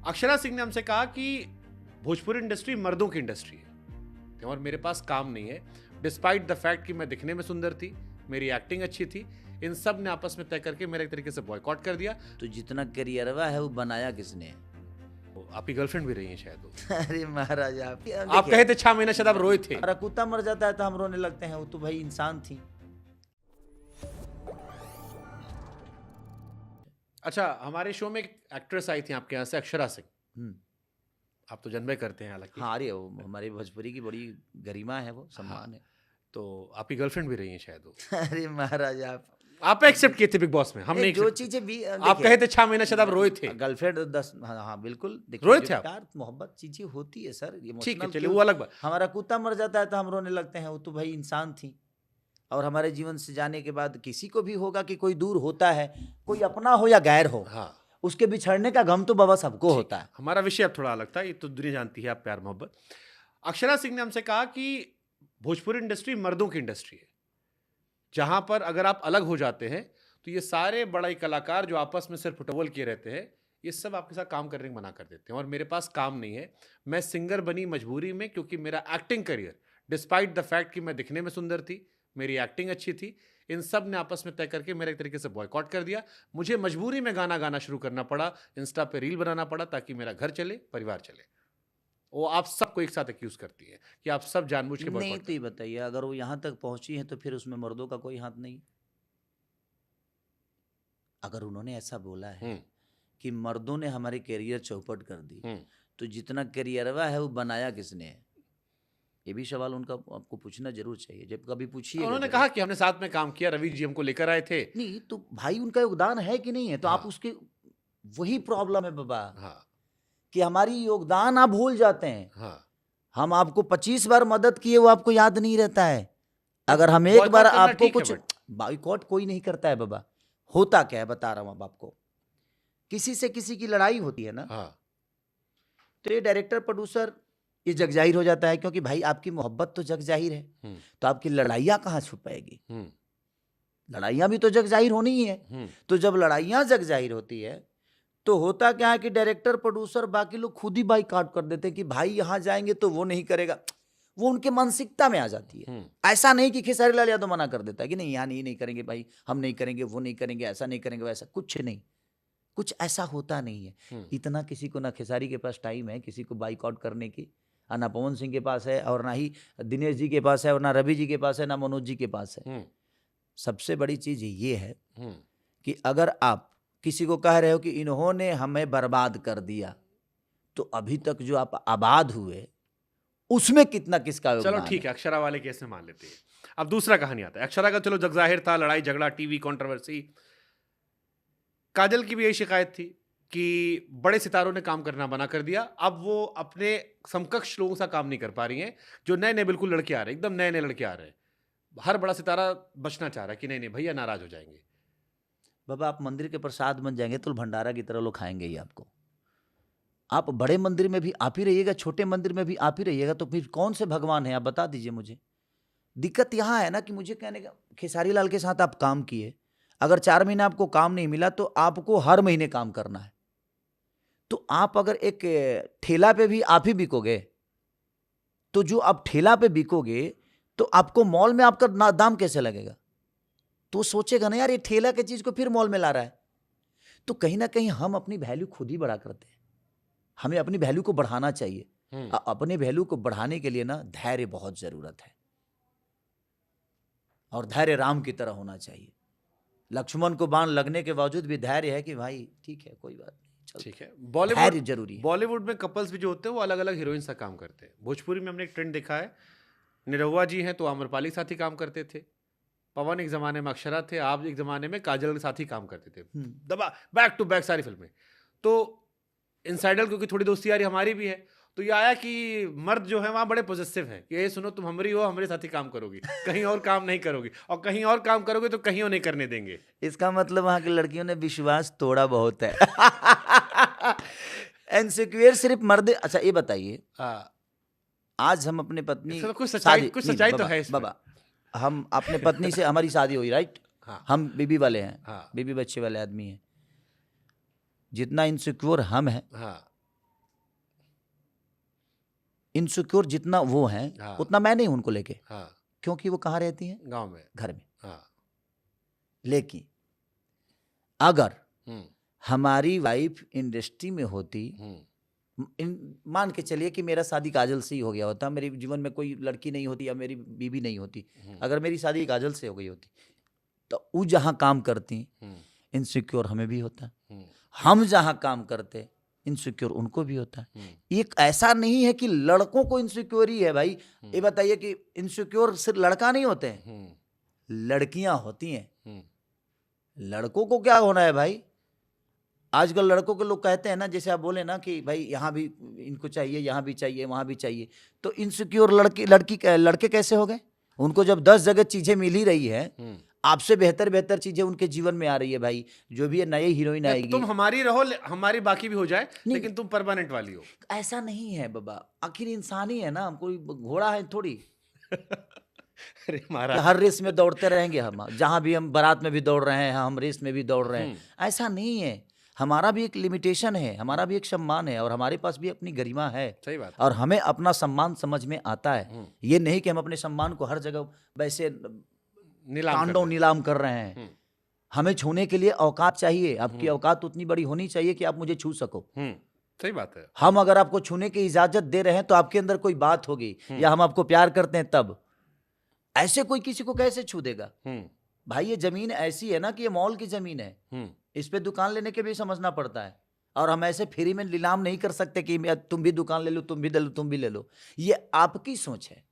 अक्षरा सिंह ने हमसे कहा कि भोजपुरी इंडस्ट्री मर्दों की इंडस्ट्री है और मेरे पास काम नहीं है, डिस्पाइट द फैक्ट कि मैं दिखने में सुंदर थी, मेरी एक्टिंग अच्छी थी। इन सब ने आपस में तय करके मेरा एक तरीके से बॉयकॉट कर दिया। तो जितना करियरवा है वो बनाया किसने? तो आपकी गर्लफ्रेंड भी रही है शायद वो। अरे महाराज आप कहे थे 6 महीने शायद आप रोए थे। हमारा कुत्ता मर जाता है तो हम रोने लगते हैं, वो तो भाई इंसान थी। अच्छा, हमारे शो में एक एक्ट्रेस आई थी आपके यहाँ से, अक्षरा सिंह। आप तो जन्मे करते हैं हालांकि। हाँ, अरे वो हमारे भोजपुरी की बड़ी गरिमा है, वो सम्मान है। तो आपकी गर्लफ्रेंड भी रही है शायद वो। अरे महाराज आप एक्सेप्ट किए थे बिग बॉस में, हम नहीं जो accept किए। चीजें भी आप कहे थे 6 महीने शायद आप रोए थे। गर्लफ्रेंड 10, हाँ बिल्कुल। रोए थे आप? प्यार मोहब्बत चीजें होती है सर, ये ठीक है, emotional चलिए क्यों? वो अलग बात। हमारा कुत्ता मर जाता है तो हम रोने लगते हैं, वो तो भाई इंसान थी। और हमारे जीवन से जाने के बाद किसी को भी होगा कि कोई दूर होता है, कोई अपना हो या गैर हो, हाँ, उसके बिछड़ने का गम तो बाबा सबको होता है। हमारा विषय अब थोड़ा अलग था, ये तो दुनिया जानती है, आप प्यार मोहब्बत। अक्षरा सिंह ने हमसे कहा कि भोजपुरी इंडस्ट्री मर्दों की इंडस्ट्री है, जहां पर अगर आप अलग हो जाते हैं तो ये सारे बड़े कलाकार जो आपस में सिर्फ फुटबॉल किए रहते हैं, ये सब आपके साथ काम करने को मना कर देते हैं। और मेरे पास काम नहीं है, मैं सिंगर बनी मजबूरी में, क्योंकि मेरा acting career, despite the fact कि मैं दिखने में सुंदर थी, मेरी एक्टिंग अच्छी थी, इन सब ने आपस में तय करके मेरा एक तरीके से बॉयकॉट कर दिया। मुझे मजबूरी में गाना गाना शुरू करना पड़ा, इंस्टा पे रील बनाना पड़ा, ताकि मेरा घर चले, परिवार चले। वो आप सबको एक साथ एक्यूज करती है कि आप सब जानबूझ के नहीं बॉयकॉट। तो ये बताइए, अगर वो यहाँ तक पहुंची है तो फिर उसमें मर्दों का कोई हाथ नहीं? अगर उन्होंने ऐसा बोला है कि मर्दों ने हमारे करियर चौपट कर दी, तो जितना करियरवा है वो बनाया किसने है? ये भी सवाल उनका आपको पूछना जरूर चाहिए, जब कभी पूछिए। उन्होंने कहा कि हमने साथ में काम किया, रवि जी हमको लेकर आए थे। नहीं तो भाई उनका योगदान है कि नहीं है? तो आप हाँ। उसके, वही प्रॉब्लम है बाबा, हाँ, कि हमारी योगदान आप भूल जाते हैं। हाँ। हम आपको 25 बार मदद किए, वो आपको याद नहीं रहता है। अगर हम एक Boycott बार करना आपको ठीक है, कुछ, but- बॉयकॉट कोई नहीं करता है बाबा। होता क्या है बता रहा हूं अब आपको। किसी से किसी की लड़ाई होती है ना, हाँ, तो ये डायरेक्टर प्रोड्यूसर ये जग जाहिर हो जाता है, क्योंकि भाई आपकी मोहब्बत तो जग जाहिर है, तो आपकी लड़ाइयाँ कहाँ छुपाएगी? लड़ाइयाँ भी तो जग जाहिर होनी ही है। तो जब लड़ाइयाँ जग जाहिर होती है तो होता क्या है कि डायरेक्टर प्रोड्यूसर बाकी लोग खुद ही बाइकआउट कर देते हैं कि भाई यहाँ जाएंगे तो वो नहीं करेगा। वो उनके मानसिकता में आ जाती है। ऐसा नहीं कि खेसारी लाल यादव मना कर देता है कि नहीं यहाँ नहीं करेंगे भाई, हम नहीं करेंगे, वो नहीं करेंगे, ऐसा नहीं करेंगे, वैसा कुछ नहीं, कुछ ऐसा होता नहीं है। इतना किसी को ना खेसारी के पास टाइम है किसी को बाइकआउट करने की, ना पवन सिंह के पास है, और ना ही दिनेश जी के पास है, और ना रवि जी के पास है, ना मनोज जी के पास है। सबसे बड़ी चीज ये है कि अगर आप किसी को कह रहे हो कि इन्होंने हमें बर्बाद कर दिया, तो अभी तक जो आप आबाद हुए उसमें कितना किसका योगदान? चलो ठीक है, अक्षरा वाले केस में मान लेते हैं। अब दूसरा कहानी आता है। अक्षरा का चलो जग जाहिर था, लड़ाई झगड़ा, टीवी कंट्रोवर्सी। काजल की भी यही शिकायत थी कि बड़े सितारों ने काम करना मना कर दिया। अब वो अपने समकक्ष लोगों से काम नहीं कर पा रही हैं, जो नए नए बिल्कुल लड़के आ रहे हैं, एकदम नए नए लड़के आ रहे हैं। हर बड़ा सितारा बचना चाह रहा है कि नहीं नहीं भैया नाराज हो जाएंगे। बाबा आप मंदिर के प्रसाद बन जाएंगे तो भंडारा की तरह लोग खाएंगे ही आपको। आप बड़े मंदिर में भी आप ही रहिएगा, छोटे मंदिर में भी आप ही रहिएगा, तो फिर कौन से भगवान है आप बता दीजिए मुझे। दिक्कत यहाँ है ना कि मुझे कहने का, खेसारी लाल के साथ आप काम किए, अगर 4 महीने आपको काम नहीं मिला तो आपको हर महीने काम करना है। तो आप अगर एक ठेला पे भी आप ही बिकोगे, तो जो आप ठेला पे बिकोगे तो आपको मॉल में आपका दाम कैसे लगेगा? तो सोचेगा ना यार ये ठेला की चीज को फिर मॉल में ला रहा है। तो कहीं ना कहीं हम अपनी वैल्यू खुद ही बढ़ा करते हैं। हमें अपनी वैल्यू को बढ़ाना चाहिए। अपने वैल्यू को बढ़ाने के लिए ना धैर्य बहुत जरूरत है, और धैर्य राम की तरह होना चाहिए। लक्ष्मण को बाण लगने के बावजूद भी धैर्य है कि भाई ठीक है कोई बात नहीं, ठीक है। धैर्य जरूरी है। बॉलीवुड में कपल्स भी जो होते हैं वो अलग अलग हीरोइन से काम करते हैं। भोजपुरी में हमने एक ट्रेंड देखा है, निरहुआ जी हैं तो आम्रपाली के साथ ही काम करते थे, पवन एक जमाने में अक्षरा थे, आप एक जमाने में काजल के साथ ही काम करते थे, दबा बैक टू बैक सारी फिल्में। तो इनसाइडर क्योंकि थोड़ी दोस्ती यारी हमारी भी है, तो ये आया कि मर्द जो है वहाँ बड़े पॉजिटिव हैं कि ये सुनो तुम हमारी हो, हमारे साथ ही काम करोगी, कहीं और काम नहीं करोगी, और कहीं और काम करोगे तो कहीं और नहीं करने देंगे। इसका मतलब वहां की लड़कियों ने विश्वास तोड़ा बहुत है। इनसिक्योर सिर्फ मर्द। अच्छा ये बताइए, आज हम अपने पत्नी, कुछ सच्चाई तो है इसमें। बाबा हम अपने पत्नी से, हमारी शादी हुई राइट, हाँ। हम बीबी वाले हैं, हाँ। बीबी बच्चे वाले आदमी हैं। जितना इनसिक्योर हम हैं, हाँ। इनसिक्योर जितना वो हैं हाँ। उतना मैं नहीं हूं उनको लेके, हाँ, क्योंकि वो कहाँ रहती हैं? गांव में। घर में। हाँ। लेकिन अगर हम्म, हमारी वाइफ इंडस्ट्री में होती, हम्म, मान के चलिए कि मेरा शादी काजल से ही हो गया होता, मेरे जीवन में कोई लड़की नहीं होती या मेरी बीवी नहीं होती, अगर मेरी शादी काजल से हो गई होती, तो वो जहाँ काम करती इनसिक्योर हमें भी होता, हम जहाँ काम करते इनसिक्योर उनको भी होता है। एक ऐसा नहीं है कि लड़कों को इनसिक्योर ही है भाई। ये बताइए कि इनसिक्योर सिर्फ लड़का नहीं होते हैं, लड़कियां होती हैं। लड़कों को क्या होना है भाई? आजकल लड़कों के लोग कहते हैं ना, जैसे आप बोले ना कि भाई यहाँ भी इनको चाहिए, यहाँ भी चाहिए, वहाँ भी चाहिए, तो इनसिक्योर लड़के कैसे हो गए? उनको जब 10 जगह चीजें मिल ही रही है, आपसे बेहतर चीजें उनके जीवन में आ रही है भाई, जो भी है नई हीरोइन आएगी, तुम हमारी रहो, हमारी बाकी भी हो जाए, लेकिन तुम परमानेंट वाली हो। ऐसा नहीं है बाबा, आखिर इंसान ही है ना, कोई घोड़ा है थोड़ी। अरे महाराज, हर रेस में दौड़ते रहेंगे हम, जहां भी हम बारात में भी दौड़ रहे हैं, हम रेस में भी दौड़ रहे हैं, ऐसा नहीं है। हमारा भी एक लिमिटेशन है, हमारा भी एक सम्मान है, और हमारे पास भी अपनी गरिमा है। सही बात। और हमें अपना सम्मान समझ में आता है। ये नहीं कि हम अपने सम्मान को हर जगह वैसे तांडव नीलाम कर रहे हैं। हमें छूने के लिए औकात चाहिए। आपकी औकात उतनी बड़ी होनी चाहिए कि आप मुझे छू सको। सही बात है। हम अगर आपको छूने की इजाजत दे रहे हैं तो आपके अंदर कोई बात होगी, या हम आपको प्यार करते हैं तब। ऐसे कोई किसी को कैसे छू देगा भाई? ये जमीन ऐसी है ना कि ये मॉल की जमीन है, इस पे दुकान लेने के भी समझना पड़ता है, और हम ऐसे फ्री में नीलाम नहीं कर सकते कि तुम भी दुकान ले लो, तुम भी ले लो, तुम भी ले लो। ये आपकी सोच है।